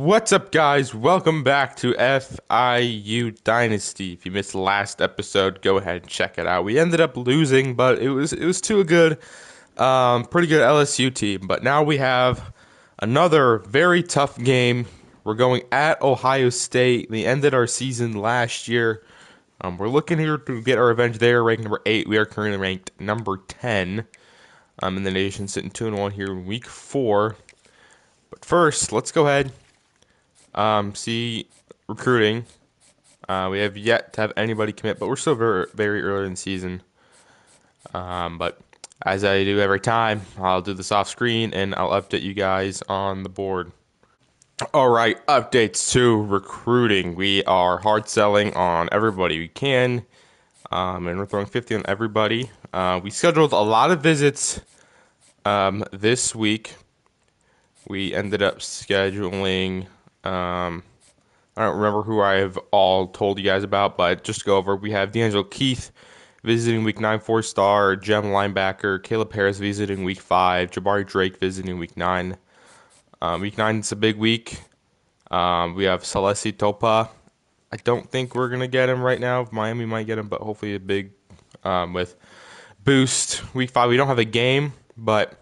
What's up, guys? Welcome back to FIU Dynasty. If you missed the last episode, go ahead and check it out. We ended up losing, but it was too good. Pretty good LSU team. But now we have another very tough game. We're going at Ohio State. They ended our season last year. We're looking here to get our revenge there. Ranked number 8. We are currently ranked number 10 in the nation, sitting 2-1 here in week 4. But first, let's go ahead. See recruiting. We have yet to have anybody commit, but we're still very, very early in the season. But as I do every time, I'll do this off screen and I'll update you guys on the board. All right, updates to recruiting. We are hard selling on everybody we can, and we're throwing 50 on everybody. We scheduled a lot of visits this week. We ended up scheduling. I don't remember who I have all told you guys about, but just to go over, we have D'Angelo Keith visiting week 9, 4-star, gem linebacker. Caleb Harris visiting week 5. Jabari Drake visiting week 9. Week 9 is a big week. We have Salesi Topa. I don't think we're going to get him right now. Miami might get him, but hopefully a big with boost. Week 5, we don't have a game, but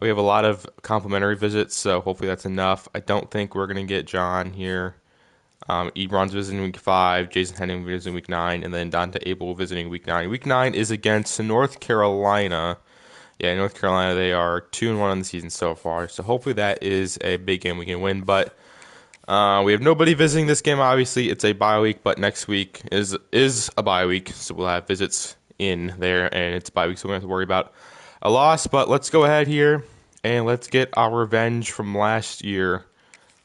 we have a lot of complimentary visits, so hopefully that's enough. I don't think we're going to get John here. Ebron's visiting week 5, Jason Henning visiting week 9, and then Dante Abel visiting week 9. Week 9 is against North Carolina. Yeah, North Carolina, they are 2-1 on the season so far, so hopefully that is a big game we can win. But we have nobody visiting this game, obviously. It's a bye week, but next week is a bye week, so we'll have visits in there, and it's a bye week, so we don't have to worry about a loss. But let's go ahead here and let's get our revenge from last year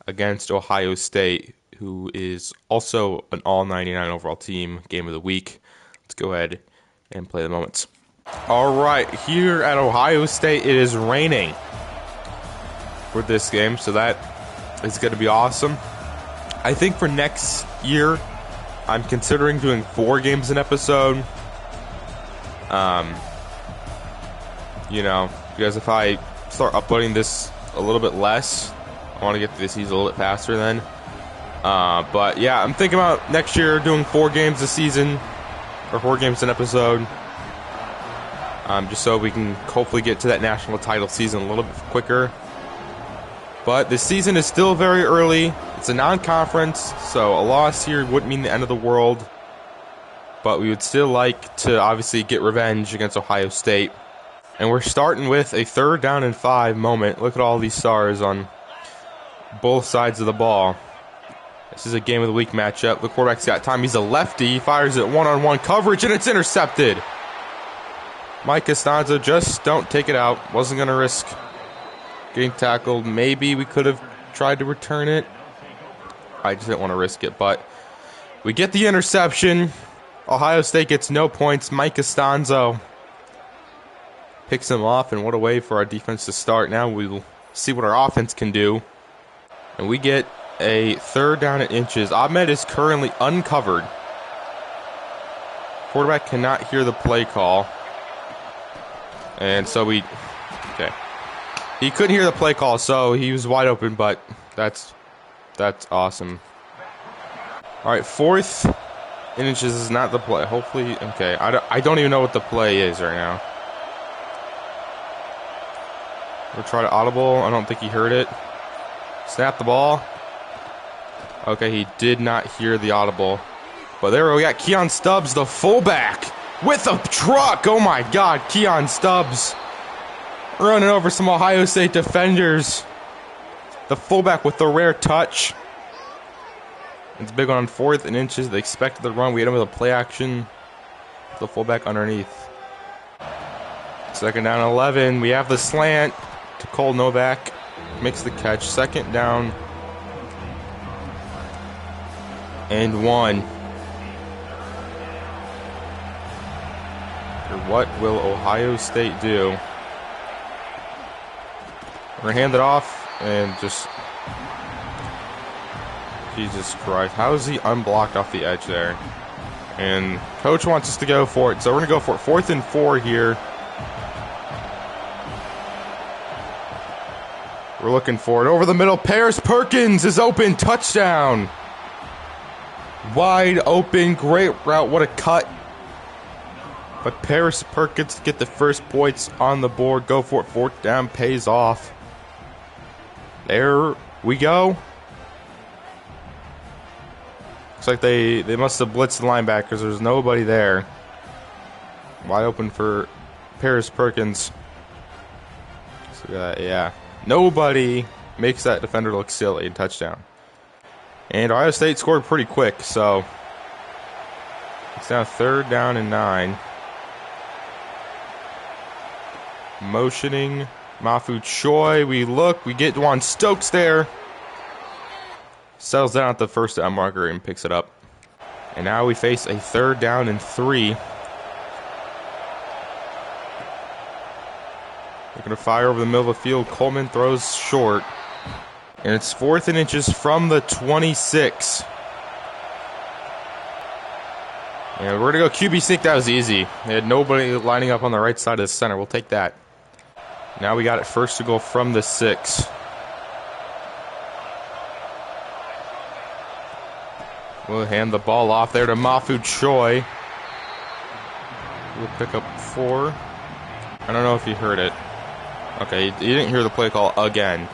against Ohio State, who is also an all-99 overall team. Game of the week. Let's go ahead and play the moments. All right, here at Ohio State, it is raining for this game, so that is going to be awesome. I think for next year, I'm considering doing 4 games an episode. Because if I start uploading this a little bit less, I want to get through the season a little bit faster then. But yeah, I'm thinking about next year doing 4 games a season, or 4 games an episode, just so we can hopefully get to that national title season a little bit quicker. But the season is still very early. It's a non-conference, so a loss here wouldn't mean the end of the world. But we would still like to obviously get revenge against Ohio State. And we're starting with a 3rd down and 5 moment. Look at all these stars on both sides of the ball. This is a game of the week matchup. The quarterback's got time. He's a lefty. He fires it one-on-one coverage, and it's intercepted. Mike Costanzo, just don't take it out. Wasn't going to risk getting tackled. Maybe we could have tried to return it. I just didn't want to risk it. But we get the interception. Ohio State gets no points. Mike Costanzo picks him off, and what a way for our defense to start. Now we'll see what our offense can do. And we get a 3rd down and inches. Ahmed is currently uncovered. Quarterback cannot hear the play call. And so he couldn't hear the play call, so he was wide open, but that's awesome. All right, 4th and inches is not the play. Hopefully, okay. I don't even know what the play is right now. We'll try to audible. I don't think he heard it. Snap the ball. Okay, he did not hear the audible. But there we got Keon Stubbs, the fullback, with a truck. Oh my God, Keon Stubbs running over some Ohio State defenders. The fullback with the rare touch. It's a big one on 4th and inches. They expected the run. We hit him with a play action. The fullback underneath. 2nd down 11. We have the slant to Cole Novak. Makes the catch. 2nd down and 1. What will Ohio State do? We're going to hand it off and just... Jesus Christ. How is he unblocked off the edge there? And coach wants us to go for it, so we're going to go for it. 4th and 4 here. We're looking for it. Over the middle, Paris Perkins is open. Touchdown. Wide open. Great route. What a cut. But Paris Perkins get the first points on the board. Go for it. Fourth down pays off. There we go. Looks like they must have blitzed the linebackers. There's nobody there. Wide open for Paris Perkins. So, yeah. Nobody makes that defender look silly. Touchdown. And Ohio State scored pretty quick, so it's now 3rd down and 9. Motioning Mafu Choi. We get Juan Stokes there. Settles down at the first down marker and picks it up. And now we face a 3rd down and 3. Looking to fire over the middle of the field. Coleman throws short. And it's 4th and inches from the 26. And we're going to go QB sneak. That was easy. They had nobody lining up on the right side of the center. We'll take that. Now we got it first to go from the 6. We'll hand the ball off there to Mafu Choi. We'll pick up 4. I don't know if you heard it. Okay, you didn't hear the play call again.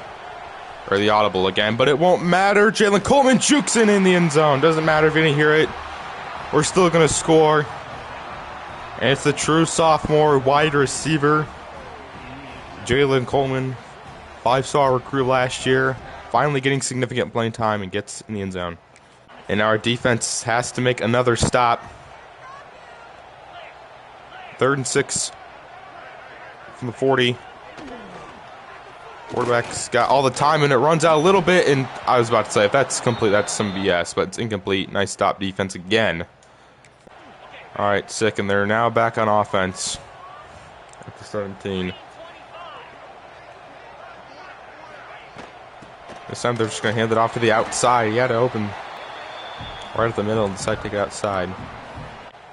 Or the audible again, but it won't matter. Jalen Coleman jukes in the end zone. Doesn't matter if you didn't hear it. We're still going to score. And it's the true sophomore wide receiver, Jalen Coleman, 5-star recruit last year. Finally getting significant playing time and gets in the end zone. And our defense has to make another stop. 3rd and 6 from the 40. Quarterback's got all the time, and it runs out a little bit. And I was about to say, if that's complete, that's some BS, but it's incomplete. Nice stop defense again. All right, sick, and they're now back on offense at the 17. This time they're just going to hand it off to the outside. He had to open right at the middle and decide to take it outside.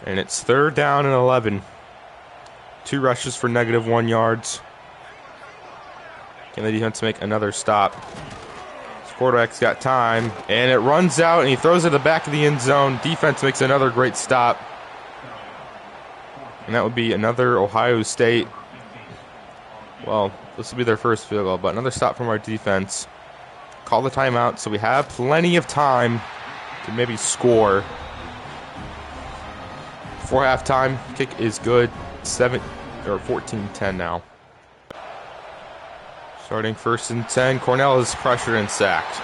And it's 3rd down and 11. 2 rushes for -1 yards. Can the defense make another stop? This quarterback's got time, and it runs out, and he throws it at the back of the end zone. Defense makes another great stop. And that would be another Ohio State. Well, this will be their first field goal, but another stop from our defense. Call the timeout, so we have plenty of time to maybe score. Before halftime, kick is good. 14-10 now. Starting 1st and 10, Cornell is pressured and sacked.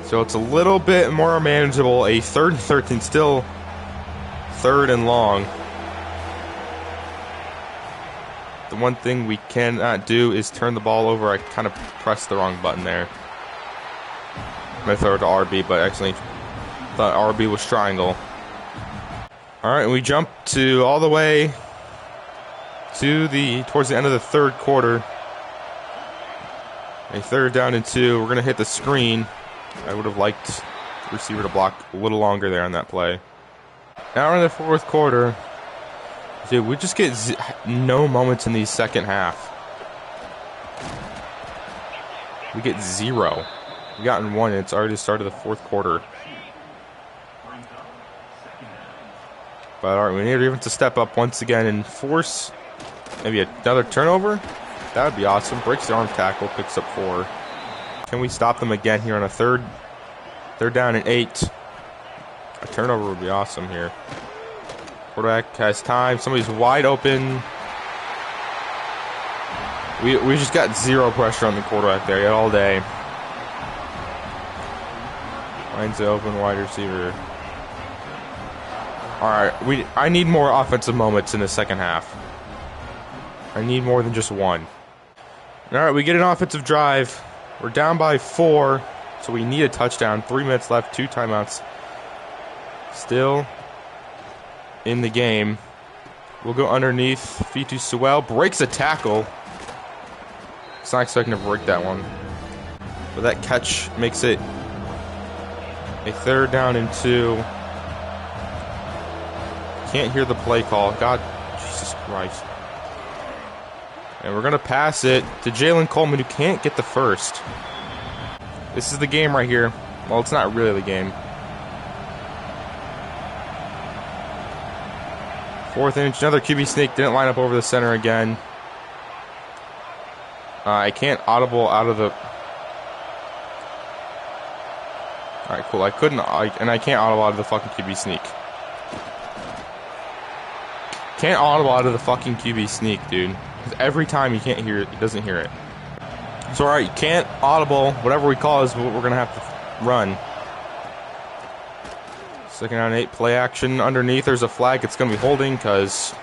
So it's a little bit more manageable. A 3rd and 13, still 3rd and long. The one thing we cannot do is turn the ball over. I kind of pressed the wrong button there. I'm going to throw it to RB, but actually thought RB was triangle. All right, and we jump to all the way to towards the end of the 3rd quarter. A 3rd down and 2. We're going to hit the screen. I would have liked the receiver to block a little longer there on that play. Now we're in the 4th quarter. Dude, we just get no moments in the second half. We get 0. We've gotten 1, and it's already started the 4th quarter. But all right, we need even to step up once again and force maybe another turnover. That would be awesome. Breaks the arm tackle, picks up 4. Can we stop them again here on a 3rd down and 8? A turnover would be awesome here. Quarterback has time. Somebody's wide open. We just got 0 pressure on the quarterback there. He had all day. Finds the open wide receiver. All right, I need more offensive moments in the second half. I need more than just 1. All right, we get an offensive drive. We're down by 4, so we need a touchdown. 3 minutes left, 2 timeouts. Still in the game. We'll go underneath. Fitu Sewell breaks a tackle. It's not expecting to break that one. But that catch makes it a 3rd down and 2. Can't hear the play call. God, Jesus Christ. And we're going to pass it to Jalen Coleman, who can't get the first. This is the game right here. Well, it's not really the game. 4th inch, another QB sneak. Didn't line up over the center again. I can't audible out of the... Alright, cool. I couldn't... and I can't audible out of the fucking QB sneak. Can't audible out of the fucking QB sneak, dude. Every time he can't hear it, he doesn't hear it. So, alright, you can't audible, whatever we call is what we're going to have to run. 2nd down and 8, play action underneath. There's a flag. It's going to be holding because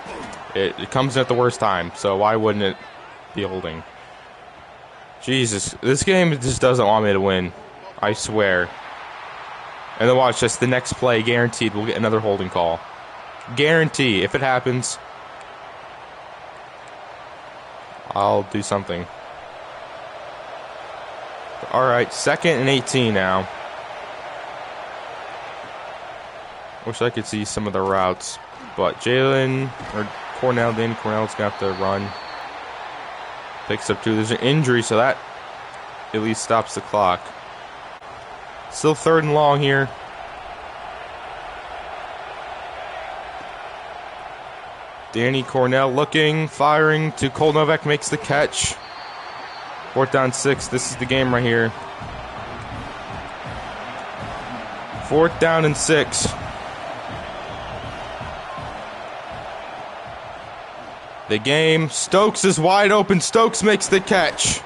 it comes in at the worst time. So why wouldn't it be holding? Jesus, this game just doesn't want me to win. I swear. And then watch this. The next play, guaranteed, we'll get another holding call. Guarantee. If it happens, I'll do something. Alright, 2nd and 18 now. Wish I could see some of the routes. But Danny Cornell's got the run. Picks up 2. There's an injury, so that at least stops the clock. Still 3rd and long here. Danny Cornell looking, firing to Cole Novak, makes the catch. 4th down 6. This is the game right here. 4th down and 6. The game. Stokes is wide open. Stokes makes the catch.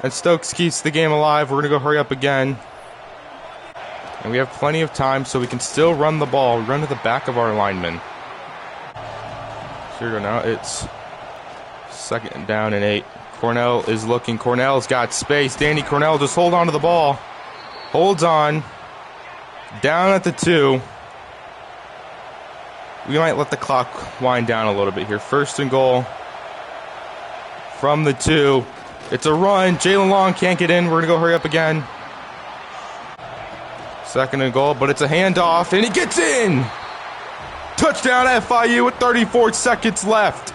And Stokes keeps the game alive. We're going to go hurry up again. And we have plenty of time, so we can still run the ball. We run to the back of our lineman. So here we go now. It's 2nd down and 8. Cornell is looking. Cornell's got space. Danny Cornell just hold on to the ball. Holds on. Down at the 2. We might let the clock wind down a little bit here. 1st and goal from the 2. It's a run. Jalen Long can't get in. We're going to go hurry up again. 2nd and goal, but it's a handoff, and he gets in! Touchdown FIU with 34 seconds left.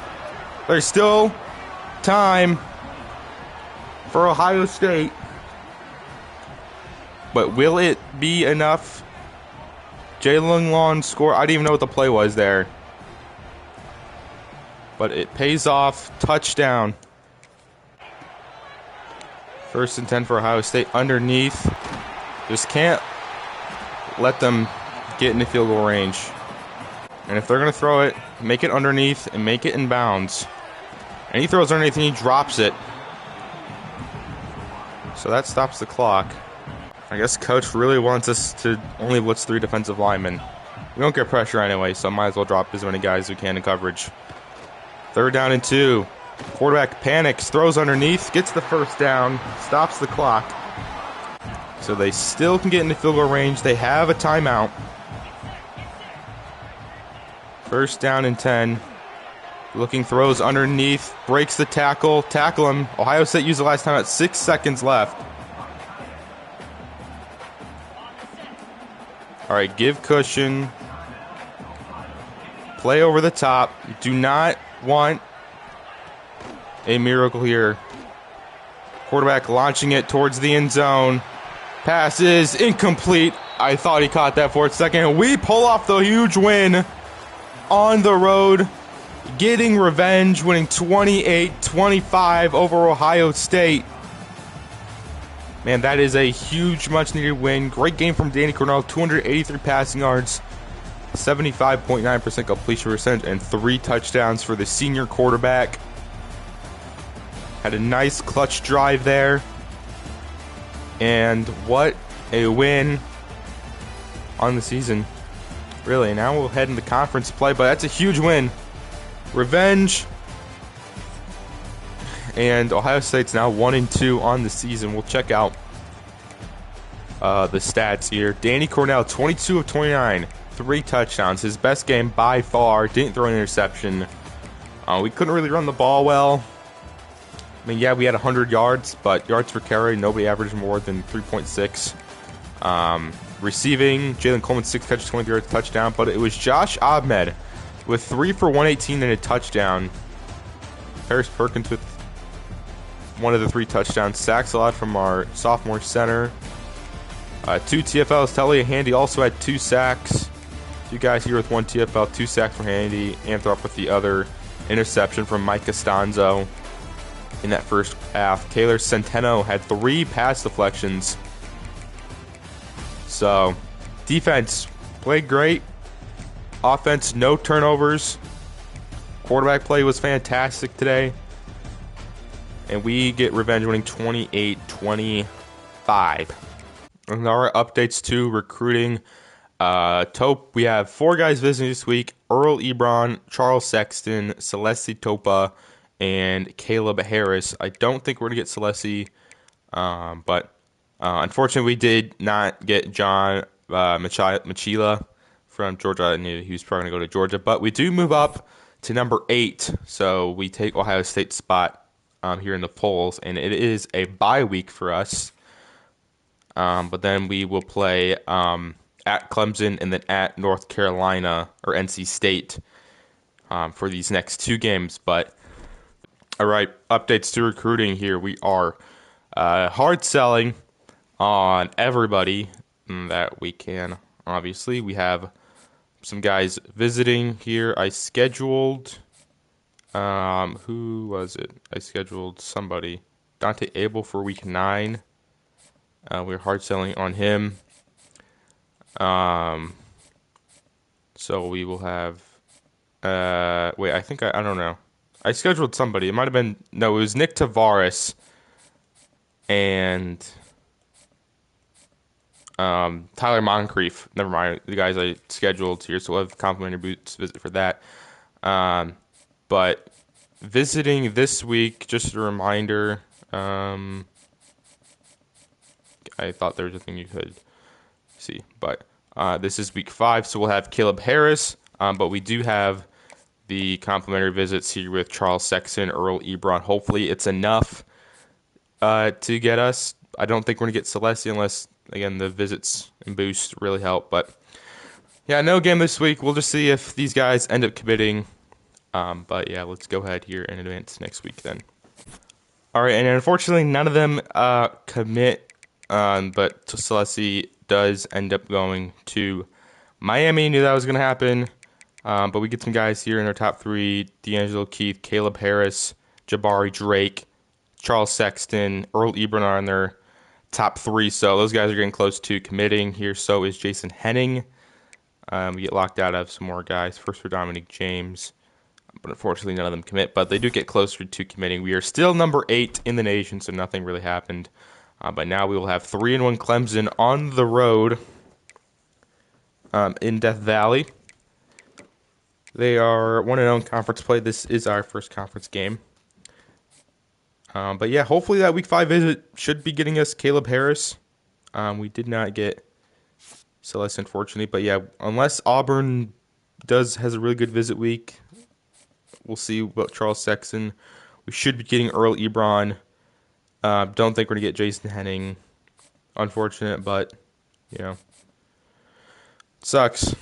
There's still time for Ohio State. But will it be enough? Jalen Long score. I didn't even know what the play was there. But it pays off. Touchdown. 1st and 10 for Ohio State. Underneath. Just can't let them get into field goal range. And if they're going to throw it, make it underneath and make it in bounds. And he throws underneath and he drops it. So that stops the clock. I guess coach really wants us to only blitz 3 defensive linemen. We don't get pressure anyway, so might as well drop as many guys as we can in coverage. 3rd down and 2. Quarterback panics, throws underneath, gets the 1st down, stops the clock. So they still can get into field goal range. They have a timeout. 1st down and 10. Looking, throws underneath, breaks the tackle, tackle him. Ohio State used the last timeout, 6 seconds left. All right, give cushion. Play over the top. You do not want a miracle here. Quarterback launching it towards the end zone. Pass is incomplete. I thought he caught that for a second. We pull off the huge win on the road. Getting revenge, winning 28-25 over Ohio State. Man, that is a huge, much-needed win. Great game from Danny Cornell. 283 passing yards, 75.9% completion percentage, and 3 touchdowns for the senior quarterback. Had a nice clutch drive there. And what a win on the season. Really, now we'll head into conference play, but that's a huge win. Revenge. And Ohio State's now 1-2 on the season. We'll check out the stats here. Danny Cornell, 22 of 29, 3 touchdowns. His best game by far. Didn't throw an interception. We couldn't really run the ball well. I mean, yeah, we had 100 yards, but yards per carry, nobody averaged more than 3.6. Receiving, Jalen Coleman, 6 catches, 23 yards, touchdown. But it was Josh Ahmed with 3 for 118 and a touchdown. Paris Perkins with one of the 3 touchdowns. Sacks a lot from our sophomore center. 2 TFLs. Talia Handy also had 2 sacks. 2 guys here with 1 TFL, 2 sacks for Handy. Anthrop with the other. Interception from Mike Costanzo in that first half. Taylor Centeno had 3 pass deflections. So, defense played great. Offense, no turnovers. Quarterback play was fantastic today. And we get revenge winning 28-25. And our updates to recruiting. Tope, we have 4 guys visiting this week. Earl Ebron, Charles Sexton, Celeste Topa, and Caleb Harris. I don't think we're going to get Celeste, but unfortunately we did not get John Machila from Georgia. I knew he was probably going to go to Georgia, but we do move up to number 8, so we take Ohio State's spot here in the polls, and it is a bye week for us. But then we will play at Clemson and then at North Carolina or NC State for these next 2 games. But all right, updates to recruiting here. We are hard selling on everybody that we can. Obviously, we have some guys visiting here. I scheduled, who was it? I scheduled somebody. Dante Abel for week 9. We're hard selling on him. So we will have, wait, I don't know. I scheduled somebody. It might have been, no, it was Nick Tavares and Tyler Moncrief. Never mind, the guys I scheduled here, so we'll have complimentary boots visit for that. But visiting this week, just a reminder, I thought there was a thing you could see, but this is week 5, so we'll have Caleb Harris, but we do have the complimentary visits here with Charles Sexton, Earl Ebron. Hopefully it's enough to get us. I don't think we're going to get Celeste unless, again, the visits and boosts really help, but yeah, no game this week. We'll just see if these guys end up committing, but yeah, let's go ahead here and advance next week then. All right, and unfortunately none of them commit, but Celeste does end up going to Miami. Knew that was going to happen, but we get some guys here in our top 3: D'Angelo Keith, Caleb Harris, Jabari Drake, Charles Sexton, Earl Ebron are in their top 3, so those guys are getting close to committing here. So is Jason Henning. We get locked out of some more guys. First for Dominic James, but unfortunately none of them commit, but they do get closer to committing. We are still number 8 in the nation, so nothing really happened. But now we will have 3-1 Clemson on the road in Death Valley. They are 1-0 in conference play. This is our first conference game. But yeah, hopefully that week 5 visit should be getting us Caleb Harris. We did not get Celeste, unfortunately. But yeah, unless Auburn has a really good visit week, we'll see about Charles Sexton. We should be getting Earl Ebron. Don't think we're going to get Jason Henning. Unfortunate, but, you know, sucks.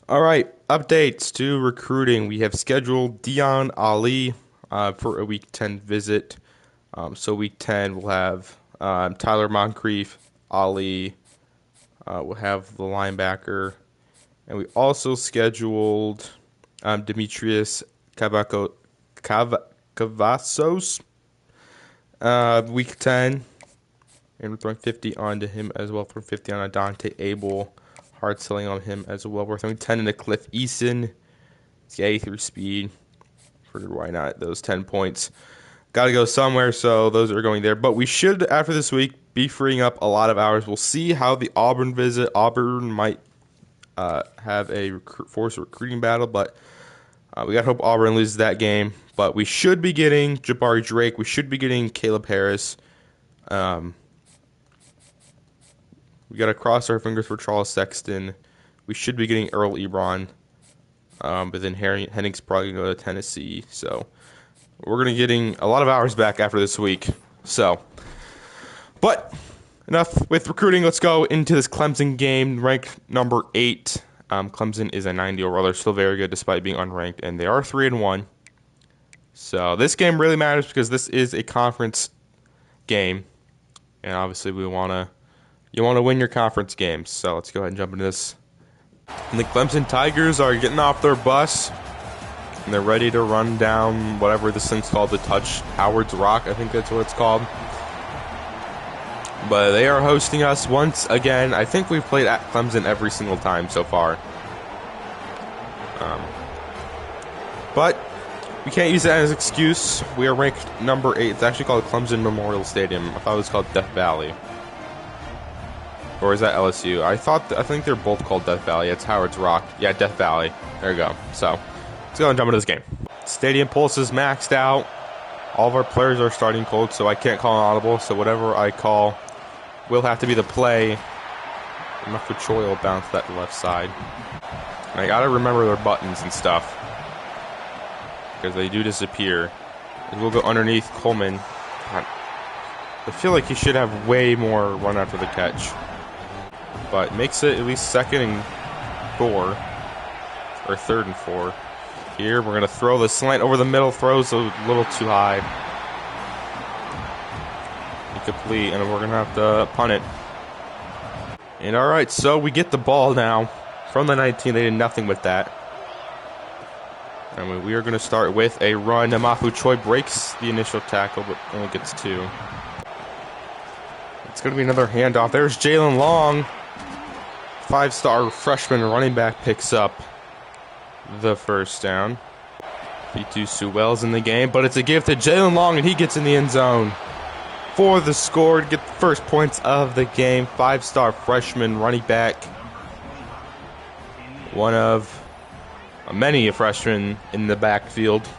All right, updates to recruiting. We have scheduled Dion Ali for a Week 10 visit. So Week 10, we'll have Tyler Moncrief, Ali. We'll have the linebacker. And we also scheduled Demetrius Cavazos. Week 10, and we're throwing 50 onto him as well. Throwing 50 on Dante Abel. Hard selling on him as well. We're throwing 10 into Cliff Eason. He's got 83 speed. Figured why not? Those 10 points. Got to go somewhere, so those are going there. But we should, after this week, be freeing up a lot of hours. We'll see how the Auburn visit. Auburn might have a force recruiting battle, but we got to hope Auburn loses that game. But we should be getting Jabari Drake. We should be getting Caleb Harris. We got to cross our fingers for Charles Sexton. We should be getting Earl Ebron. But then Henning's probably going to go to Tennessee. So we're going to be getting a lot of hours back after this week. So, but enough with recruiting. Let's go into this Clemson game. Ranked number 8. Clemson is a 90 overall. They're still very good despite being unranked. And they are 3-1. So this game really matters because this is a conference game, and obviously you want to win your conference games. So let's go ahead and jump into this. And the Clemson Tigers are getting off their bus, and they're ready to run down whatever this thing's called, the touch Howard's Rock. I think that's what it's called. But they are hosting us once again. I think we've played at Clemson every single time so far. But we can't use that as an excuse. We are ranked number 8. It's actually called Clemson Memorial Stadium. I thought it was called Death Valley. Or is that LSU? I think they're both called Death Valley. It's Howard's Rock. Yeah, Death Valley. There you go. So, let's go and jump into this game. Stadium pulse is maxed out. All of our players are starting cold, so I can't call an audible. So whatever I call will have to be the play. Choi will bounce that to the left side. And I gotta remember their buttons and stuff, because they do disappear. And we'll go underneath Coleman. God, I feel like he should have way more run after the catch. But makes it at least 2nd and 4. Or 3rd and 4. Here, we're going to throw the slant over the middle. Throws a little too high. Incomplete, and we're going to have to punt it. And alright, so we get the ball now from the 19. They did nothing with that. And we are going to start with a run. Namafu Choi breaks the initial tackle, but only gets 2. It's going to be another handoff. There's Jalen Long. 5-star freshman running back picks up the first down. P2 Sewell's in the game, but it's a give to Jalen Long, and he gets in the end zone for the score to get the first points of the game. 5-star freshman running back. One of many freshman in the backfield.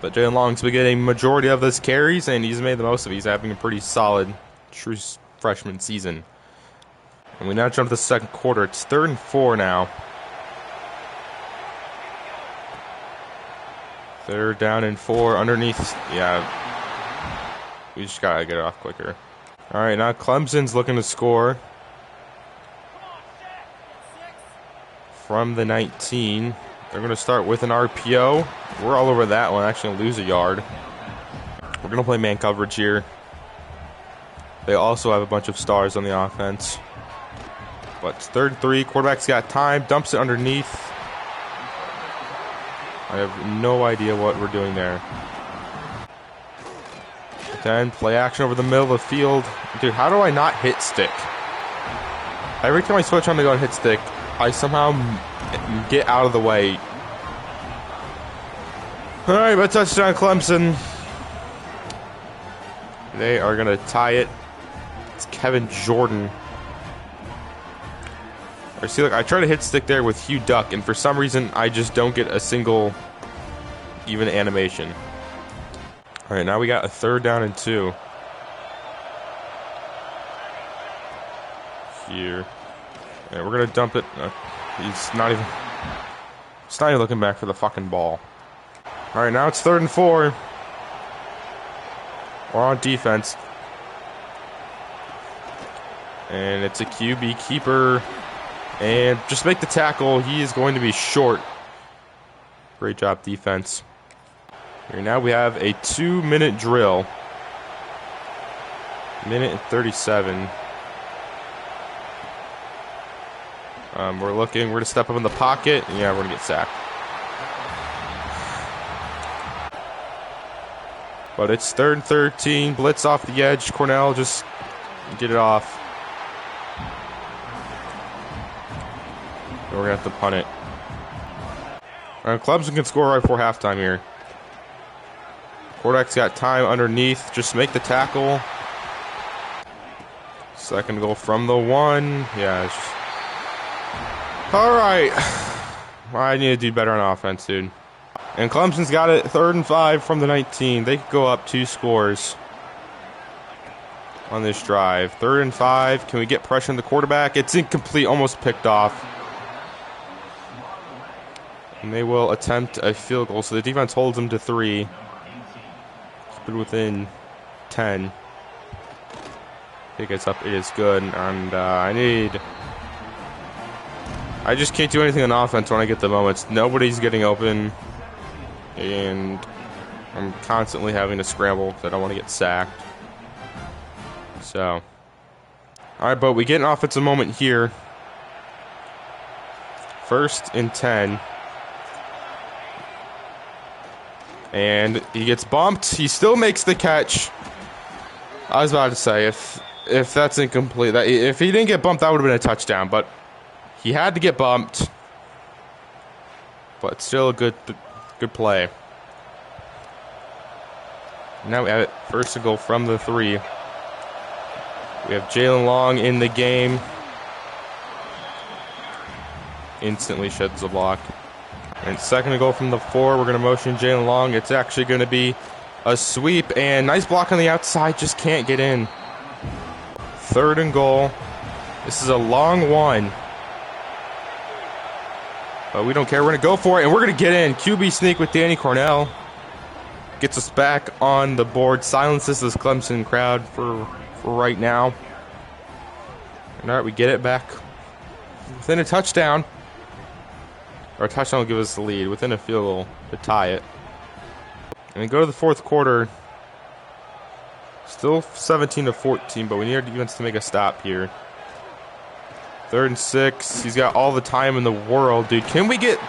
But Jalen Long's been getting majority of his carries, and he's made the most of it. He's having a pretty solid, true freshman season. And we now jump to the second quarter. It's 3rd and 4 now. 3rd down and 4 underneath. Yeah, we just gotta get it off quicker. All right, now Clemson's looking to score from the 19. They're going to start with an RPO. We're all over that one. Actually lose a yard. We're going to play man coverage here. They also have a bunch of stars on the offense. But it's 3rd and 3. Quarterback's got time. Dumps it underneath. I have no idea what we're doing there. 10. Play action over the middle of the field. Dude, how do I not hit stick? Every time I switch on to go and hit stick, I somehow get out of the way. Alright, but touchdown Clemson. They are going to tie it. It's Kevin Jordan. I see, like, I try to hit stick there with Hugh Duck, and for some reason, I just don't get a single even animation. Alright, now we got a 3rd down and 2. Here. Yeah, we're going to dump it. He's not even looking back for the fucking ball. Alright, now it's 3rd and 4. We're on defense. And it's a QB keeper. And just make the tackle. He is going to be short. Great job, defense. Here now we have a 2-minute drill. 1:37. We're going to step up in the pocket. Yeah, we're going to get sacked. But it's 3rd and 13. Blitz off the edge. Cornell just get it off. And we're going to have to punt it. Clemson can score right before halftime here. Quarterback's got time underneath. Just make the tackle. 2nd goal from the 1. Yeah, it's just... Alright. I need to do better on offense, dude. And Clemson's got it 3rd and 5 from the 19. They could go up 2 scores on this drive. 3rd and 5. Can we get pressure on the quarterback? It's incomplete, almost picked off. And they will attempt a field goal. So the defense holds them to 3. Keep it within 10. If it gets up, it is good. And I just can't do anything on offense when I get the moments. Nobody's getting open. And I'm constantly having to scramble because I don't want to get sacked. So, alright, but we get an offensive moment here. 1st and 10. And he gets bumped. He still makes the catch. I was about to say, if that's incomplete, if he didn't get bumped, that would have been a touchdown. But he had to get bumped. But still a good play. Now we have it 1st and goal from the 3. We have Jalen Long in the game. Instantly sheds the block. And 2nd and goal from the 4. We're going to motion Jalen Long. It's actually going to be a sweep. And nice block on the outside. Just can't get in. 3rd and goal. This is a long one. But we don't care. We're going to go for it. And we're going to get in. QB sneak with Danny Cornell. Gets us back on the board. Silences this Clemson crowd for right now. And all right, we get it back within a touchdown. Or a touchdown will give us the lead. Within a field goal to tie it. And then go to the 4th quarter. Still 17-14, but we need our defense to make a stop here. 3rd and 6. He's got all the time in the world, dude. Can we get...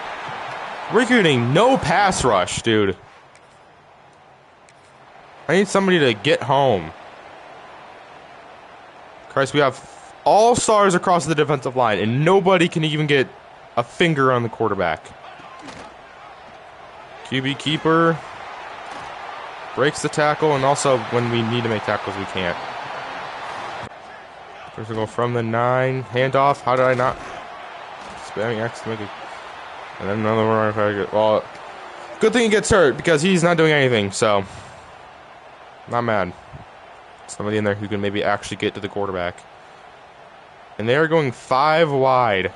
We're getting no pass rush, dude. I need somebody to get home. Christ, we have all stars across the defensive line, and nobody can even get a finger on the quarterback. QB keeper breaks the tackle, and also when we need to make tackles, we can't. First we go from the 9, handoff. How did I not? Spamming X to make it. And then another one. Well, good thing he gets hurt because he's not doing anything, so not mad. Somebody in there who can maybe actually get to the quarterback. And they are going 5 wide.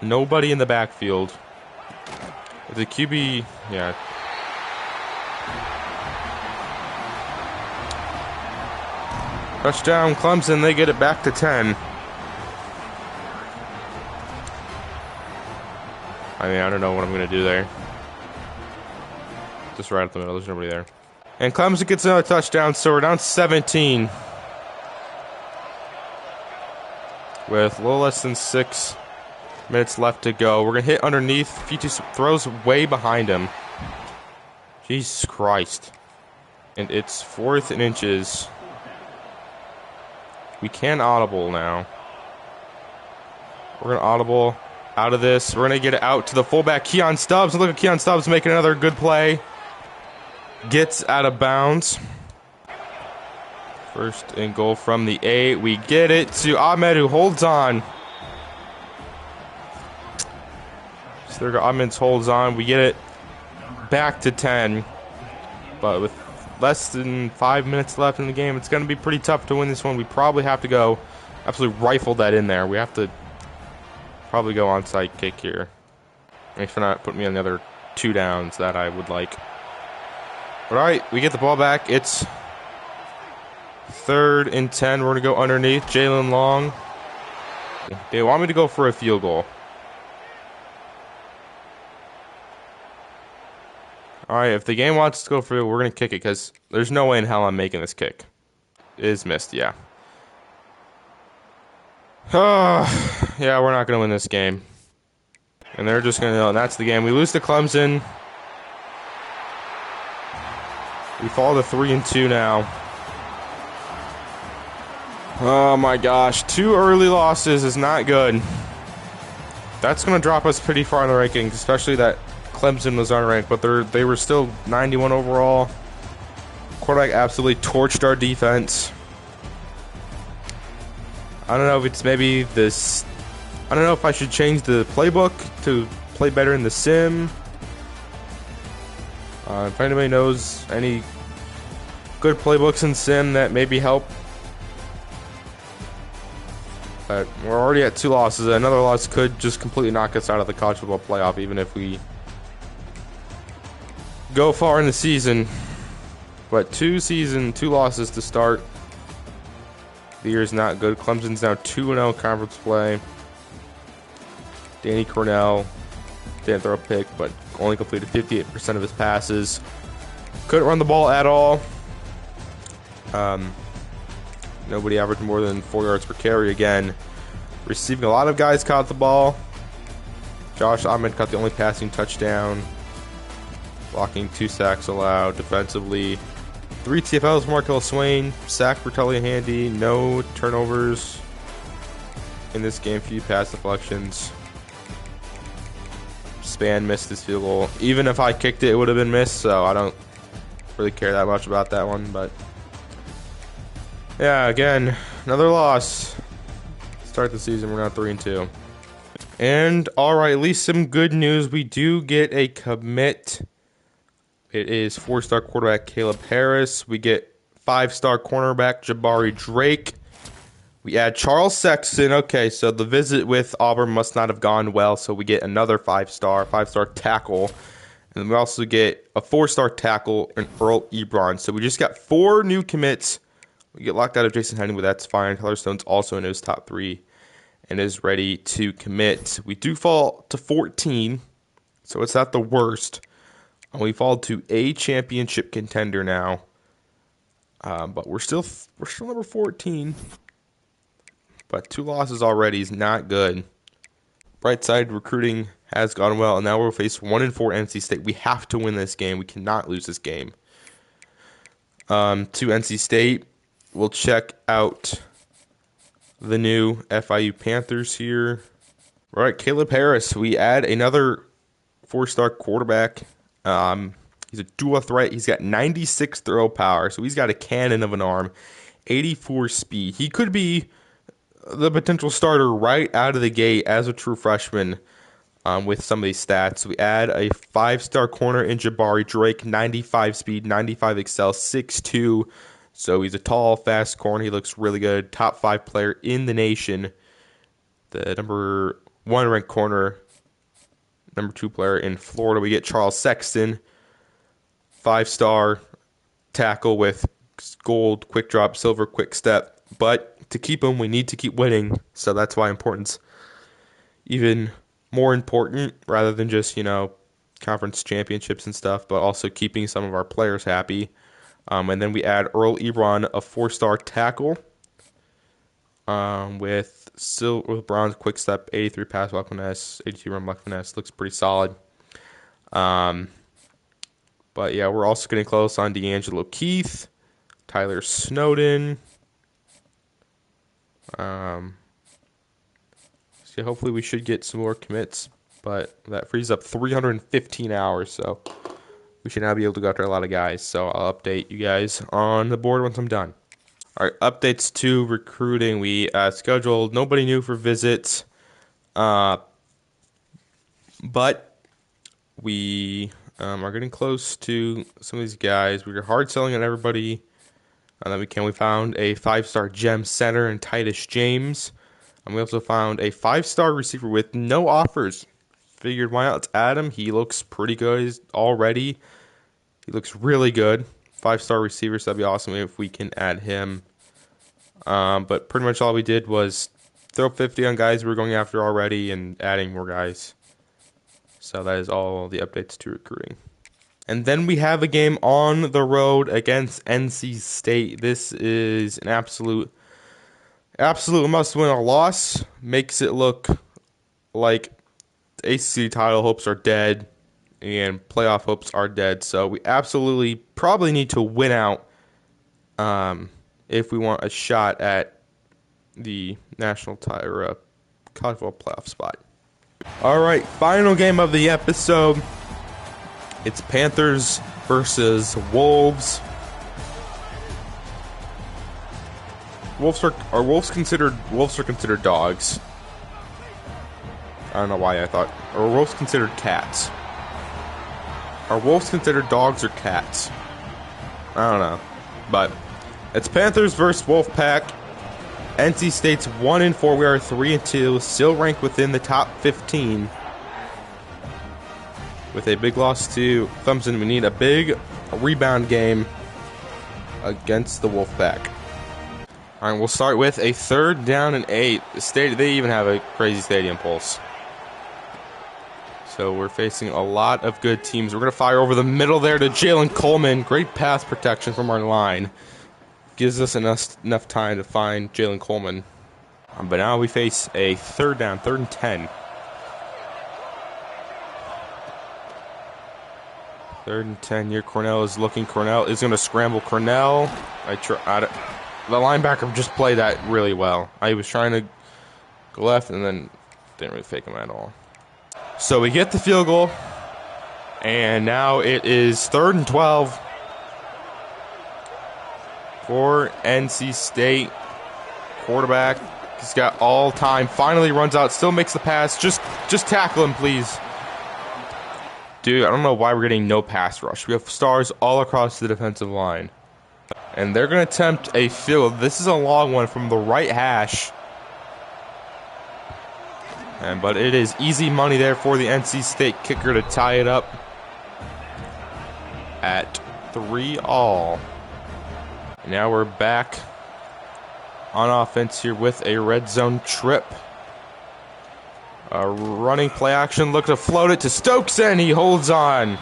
Nobody in the backfield. The QB, yeah. Touchdown Clemson, they get it back to 10. I mean, I don't know what I'm going to do there. Just right up the middle, there's nobody there. And Clemson gets another touchdown, so we're down 17. With a little less than 6 minutes left to go. We're going to hit underneath. F.I.U. throws way behind him. Jesus Christ. And it's 4th and inches. We can audible now. We're going to audible out of this. We're going to get it out to the fullback, Keon Stubbs. Look at Keon Stubbs making another good play. Gets out of bounds. 1st and goal from the 8. We get it to Ahmed, who holds on. So there Ahmed holds on. We get it back to 10. But with less than 5 minutes left in the game, it's going to be pretty tough to win this one. We probably have to go absolutely rifle that in there. We have to probably go onside kick here. Thanks for not putting me on the other 2 downs that I would like. But all right, we get the ball back. It's 3rd and 10. We're going to go underneath. Jalen Long. They want me to go for a field goal. All right, if the game wants us to go for it, we're going to kick it because there's no way in hell I'm making this kick. It is missed, yeah. Yeah, we're not going to win this game. And they're just going to, and that's the game. We lose to Clemson. We fall to 3-2 now. Oh my gosh, 2 early losses is not good. That's going to drop us pretty far in the rankings, especially that Clemson was unranked, but they were still 91 overall. Quarterback absolutely torched our defense. I don't know if it's maybe this. I don't know if I should change the playbook to play better in the sim. If anybody knows any good playbooks in sim that maybe help. But we're already at 2 losses. Another loss could just completely knock us out of the college football playoff, even if we go far in the season. But 2 losses to start. The year's not good. Clemson's now 2-0 conference play. Danny Cornell didn't throw a pick, but only completed 58% of his passes. Couldn't run the ball at all. Nobody averaged more than 4 yards per carry again. Receiving, a lot of guys caught the ball. Josh Ahmed caught the only passing touchdown. Blocking, 2 sacks allowed. Defensively, 3 TFLs for Markel Swain. Sack for Tully Handy. No turnovers in this game. Few pass deflections. Span missed his field goal. Even if I kicked it, it would have been missed. So I don't really care that much about that one. But yeah, again, another loss. Start the season, we're now 3-2. And all right, at least some good news. We do get a commit. It is 4-star quarterback Caleb Harris. We get 5-star cornerback Jabari Drake. We add Charles Sexton. Okay, so the visit with Auburn must not have gone well, so we get another 5-star tackle. And we also get a 4-star tackle and Earl Ebron. So we just got 4 new commits. We get locked out of Jason Henning, but that's fine. Tyler Stone's also in his top 3 and is ready to commit. We do fall to 14, so it's not the worst. We fall to a championship contender now, but we're still number 14. But 2 losses already is not good. Bright side, recruiting has gone well, and now we'll face 1-4 NC State. We have to win this game. We cannot lose this game. To NC State, we'll check out the new FIU Panthers here. All right, Caleb Harris. We add another 4-star quarterback. He's a dual threat. He's got 96 throw power, so he's got a cannon of an arm, 84 speed. He could be the potential starter right out of the gate as a true freshman with some of these stats. We add a 5-star corner in Jabari Drake, 95 speed, 95 excel, 6'2". So he's a tall, fast corner. He looks really good. Top 5 player in the nation. The number 1 ranked corner. Number 2 player in Florida. We get Charles Sexton. 5-star tackle with gold, quick drop, silver, quick step. But to keep him, we need to keep winning. So that's why importance even more important rather than just, conference championships and stuff, but also keeping some of our players happy. And then we add Earl Ebron, a 4-star tackle with bronze quick step, 83 pass block finesse, 82 run block finesse. Looks pretty solid. But yeah, we're also getting close on D'Angelo Keith, Tyler Snowden. So hopefully we should get some more commits, but that frees up 315 hours, so we should now be able to go after a lot of guys. So I'll update you guys on the board once I'm done. All right, updates to recruiting. We scheduled nobody new for visits, but we are getting close to some of these guys. We are hard selling on everybody that we can. We found a 5-star gem center in Titus James. And we also found a 5-star receiver with no offers. Figured why not? Let's add him. He looks pretty good already. He looks really good. 5-star receiver, so that'd be awesome if we can add him. But pretty much all we did was throw 50 on guys we were going after already and adding more guys. So that is all the updates to recruiting. And then we have a game on the road against NC State. This is an absolute must-win or loss. Makes it look like ACC title hopes are dead and playoff hopes are dead. So we absolutely probably need to win out if we want a shot at the national title or college football playoff spot. All right, final game of the episode. It's Panthers versus Wolves. Wolves are considered dogs. I don't know why I thought. Or are wolves considered cats? Are wolves considered dogs or cats? I don't know. But it's Panthers versus Wolfpack. NC State's 1-4. We are 3-2. Still ranked within the top 15. With a big loss to Clemson, we need a big rebound game against the Wolfpack. All right, we'll start with a 3rd down and 8. They even have a crazy stadium pulse. So So we're facing a lot of good teams. We're going to fire over the middle there to Jalen Coleman. Great pass protection from our line. Gives us enough time to find Jalen Coleman. But now we face a third down, 3rd and 10. 3rd and 10 here. Cornell is looking. Cornell is going to scramble. Cornell. The linebacker just played that really well. I was trying to go left and then didn't really fake him at all. So we get the field goal. And now it is 3rd and 12 for NC State. Quarterback, he's got all time. Finally runs out, still makes the pass. Just tackle him, please. Dude, I don't know why we're getting no pass rush. We have stars all across the defensive line. And they're going to attempt a field. This is a long one from the right hash. But it is easy money there for the NC State kicker to tie it up at 3-all. And now we're back on offense here with a red zone trip. A running play action, look to float it to Stokes, and he holds on.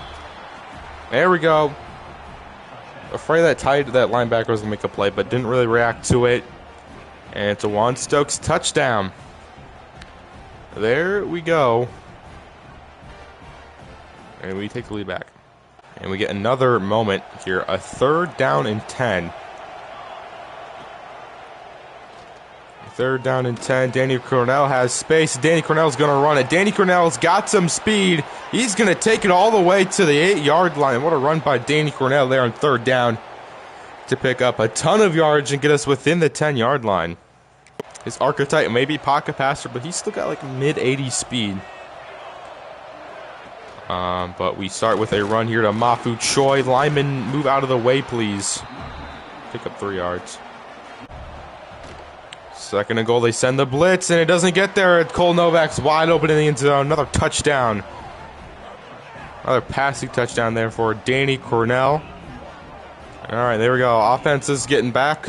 There we go. Afraid that linebacker was going to make a play, but didn't really react to it. And it's a Juan Stokes touchdown. There we go. And we take the lead back. And we get another moment here, a 3rd down and 10. 3rd down and 10. Danny Cornell has space. Danny Cornell's going to run it. Danny Cornell's got some speed. He's going to take it all the way to the 8-yard line. What a run by Danny Cornell there on 3rd down to pick up a ton of yards and get us within the 10-yard line. His archetype may be pocket passer, but he's still got like mid-80s speed. But we start with a run here to Mafu Choi. Lineman, move out of the way, please. Pick up 3 yards. 2nd and goal, they send the blitz, and it doesn't get there. Cole Novak's wide open in the end zone. Another touchdown. Another passing touchdown there for Danny Cornell. All right, there we go. Offense is getting back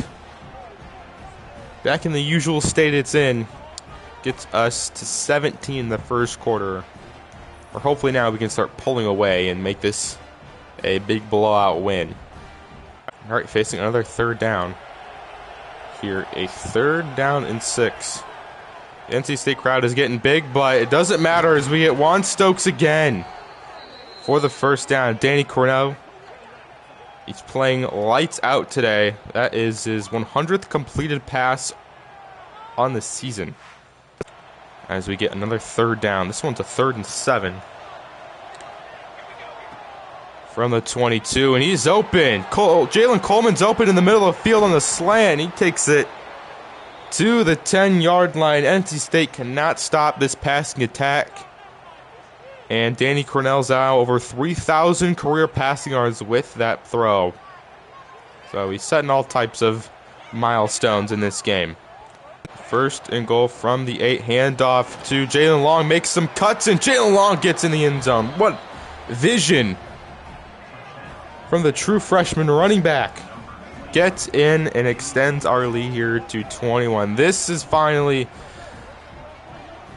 in the usual state it's in. Gets us to 17 in the first quarter. Or hopefully now we can start pulling away and make this a big blowout win. All right, facing another 3rd down. Here, a 3rd down and 6. The NC State crowd is getting big, but it doesn't matter as we get Juan Stokes again for the 1st down. Danny Cornell, he's playing lights out today. That is his 100th completed pass on the season. As we get another 3rd down. This one's a 3rd and 7. From the 22, and he's open. Jalen Coleman's open in the middle of the field on the slant. He takes it to the 10-yard line. NC State cannot stop this passing attack. And Danny Cornell's now over 3,000 career passing yards with that throw. So he's setting all types of milestones in this game. 1st and goal from the 8. Handoff to Jalen Long. Makes some cuts, and Jalen Long gets in the end zone. What vision from the true freshman running back. Gets in and extends our lead here to 21. This is finally,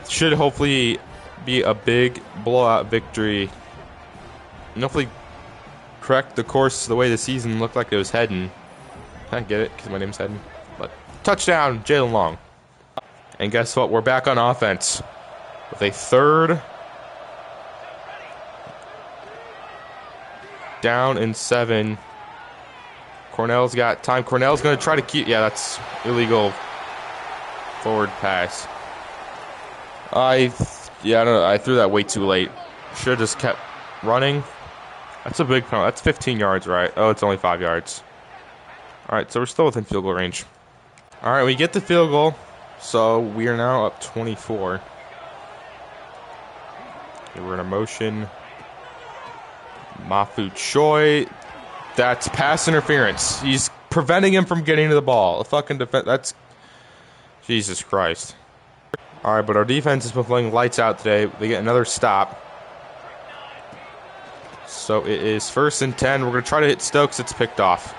should hopefully be a big blowout victory. And hopefully correct the course the way the season looked like it was heading. I get it because my name's heading. But touchdown, Jalen Long. And guess what? We're back on offense with a 3rd down and 7. Cornell's got time. Cornell's going to try to keep... Yeah, that's illegal forward pass. I don't know. I threw that way too late. Should have just kept running. That's a big penalty. That's 15 yards, right? Oh, it's only 5 yards. All right, so we're still within field goal range. All right, we get the field goal. So we are now up 24. Okay, we're in a motion. Mafu Choi. That's pass interference. He's preventing him from getting to the ball. A fucking defense. That's Jesus Christ. All right, but our defense has been playing lights out today. They get another stop. So it is 1st and 10. We're going to try to hit Stokes. It's picked off.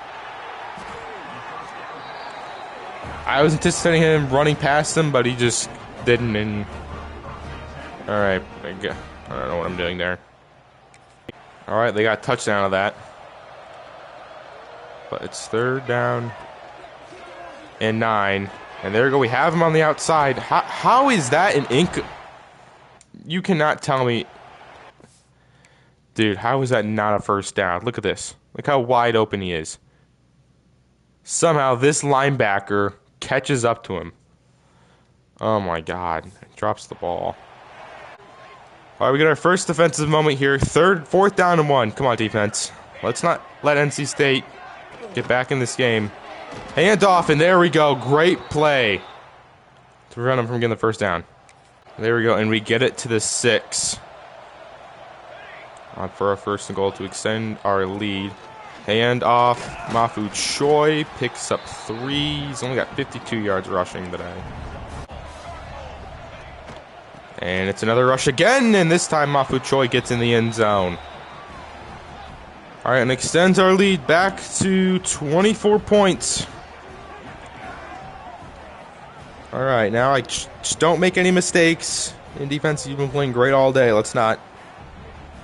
I was anticipating him running past him, but he just didn't. And all right, I don't know what I'm doing there. All right, they got a touchdown out of that. But it's 3rd down and 9. And there we go. We have him on the outside. How is that an You cannot tell me. Dude, how is that not a first down? Look at this. Look how wide open he is. Somehow this linebacker catches up to him. Oh my God. Drops the ball. All right, we got our first defensive moment here. 4th down and 1. Come on, defense. Let's not let NC State get back in this game. Hand off, and there we go. Great play to prevent him from getting the first down. There we go, and we get it to the 6. For our 1st and goal to extend our lead. Hand off. Mafu Choi picks up 3. He's only got 52 yards rushing today. And it's another rush again, and this time Mafu Choi gets in the end zone. All right, and extends our lead back to 24 points. All right, now just don't make any mistakes. In defense, you've been playing great all day. Let's not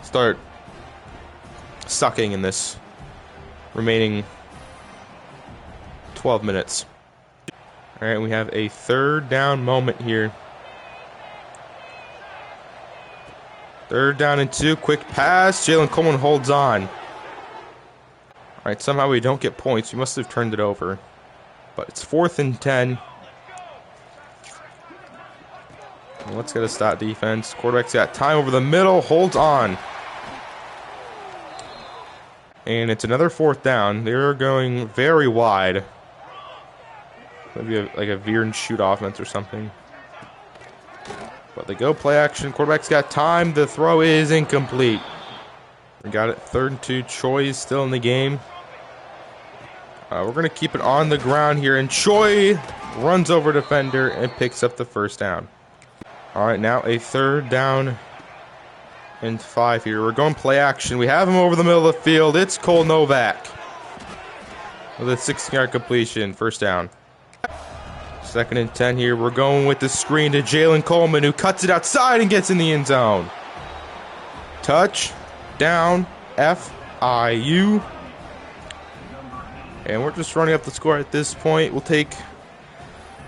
start sucking in this remaining 12 minutes. All right, we have a 3rd down moment here. 3rd down and 2. Quick pass. Jalen Coleman holds on. All right, somehow we don't get points. We must have turned it over. But it's 4th and 10. Let's get a stop defense. Quarterback's got time over the middle. Holds on. And it's another 4th down. They're going very wide. Maybe like a veer and shoot offense or something. But they go play action. Quarterback's got time. The throw is incomplete. We got it 3rd and 2. Choi is still in the game. We're going to keep it on the ground here. And Choi runs over defender and picks up the 1st down. All right, now a 3rd down and 5 here. We're going play action. We have him over the middle of the field. It's Cole Novak with a 16-yard completion. 1st down. 2nd and 10 here. We're going with the screen to Jalen Coleman, who cuts it outside and gets in the end zone. Touchdown, FIU. And we're just running up the score at this point. We'll take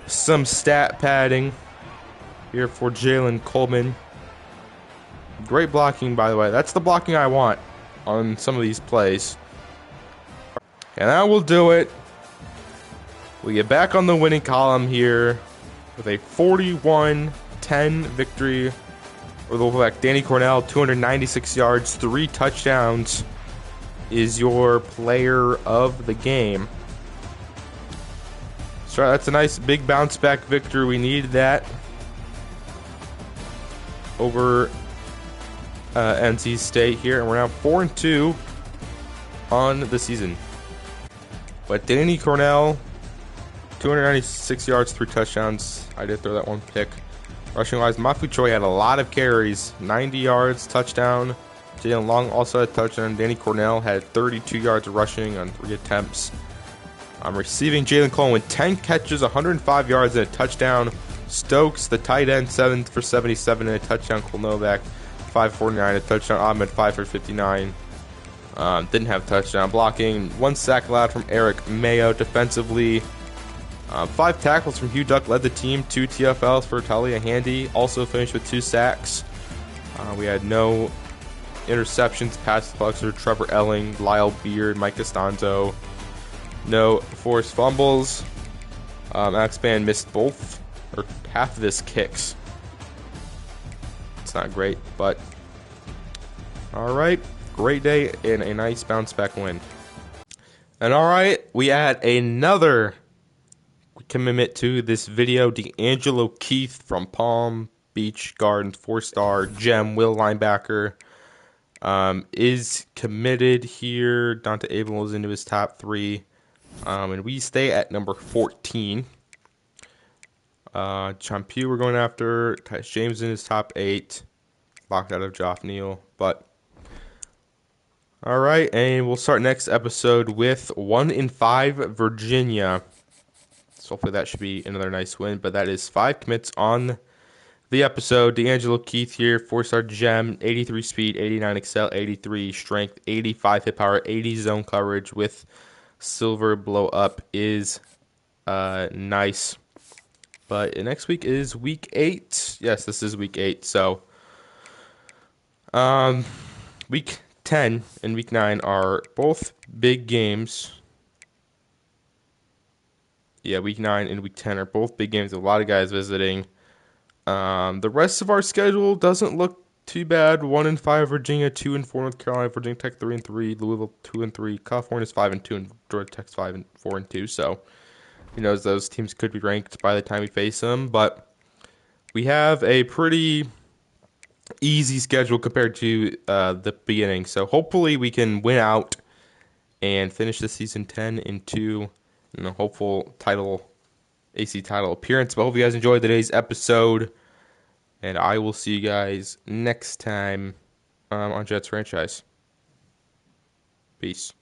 some stat padding here for Jalen Coleman. Great blocking, by the way. That's the blocking I want on some of these plays. And that will do it. We get back on the winning column here with a 41-10 victory for the Wolfpack. Danny Cornell, 296 yards, 3 touchdowns, is your player of the game. So that's a nice big bounce back victory. We needed that over NC State here, and we're now 4-2 on the season. But Danny Cornell, 296 yards, 3 touchdowns. I did throw that 1 pick. Rushing wise, Mafu Choi had a lot of carries, 90 yards, touchdown. Jalen Long also had a touchdown. Danny Cornell had 32 yards rushing on 3 attempts. Receiving, Jalen Coleman with 10 catches, 105 yards and a touchdown. Stokes, the tight end, 7 for 77 and a touchdown. Cole Novak, 549, a touchdown. Ahmed, 5 for 59. Didn't have touchdown. Blocking, 1 sack allowed from Eric Mayo. Defensively, 5 tackles from Hugh Duck led the team. 2 TFLs for Talia Handy. Also finished with 2 sacks. We had no interceptions, pass deflections for Trevor Elling, Lyle Beard, Mike Costanzo. No forced fumbles. Max Band missed both or half of his kicks. It's not great, but all right. Great day and a nice bounce back win. And all right, we add another commitment to this video. D'Angelo Keith from Palm Beach Gardens, 4-star gem will linebacker, is committed here. Dante Avon is into his top 3. And we stay at number 14. Champu we're going after. Tyus James in his top 8. Locked out of Joff Neal. But all right, and we'll start next episode with 1-5 Virginia. So hopefully that should be another nice win. But that is 5 commits on the episode. D'Angelo Keith here, 4-star gem, 83 speed, 89 excel, 83 strength, 85 hit power, 80 zone coverage with silver blow up is nice. But next week is week 8. Yes, this is week 8. So, um, week 10 and week 9 are both big games. Yeah, week 9 and week 10 are both big games. A lot of guys visiting. The rest of our schedule doesn't look too bad. 1-5 Virginia, 2-4 North Carolina, Virginia Tech 3-3, Louisville 2-3, California's 5-2, and Georgia Tech's 5-4-2. So, who knows? Those teams could be ranked by the time we face them, but we have a pretty easy schedule compared to the beginning. So hopefully we can win out and finish the season 10-2, hopeful AC title appearance. But hope you guys enjoyed today's episode, and I will see you guys next time on Jets Franchise. Peace.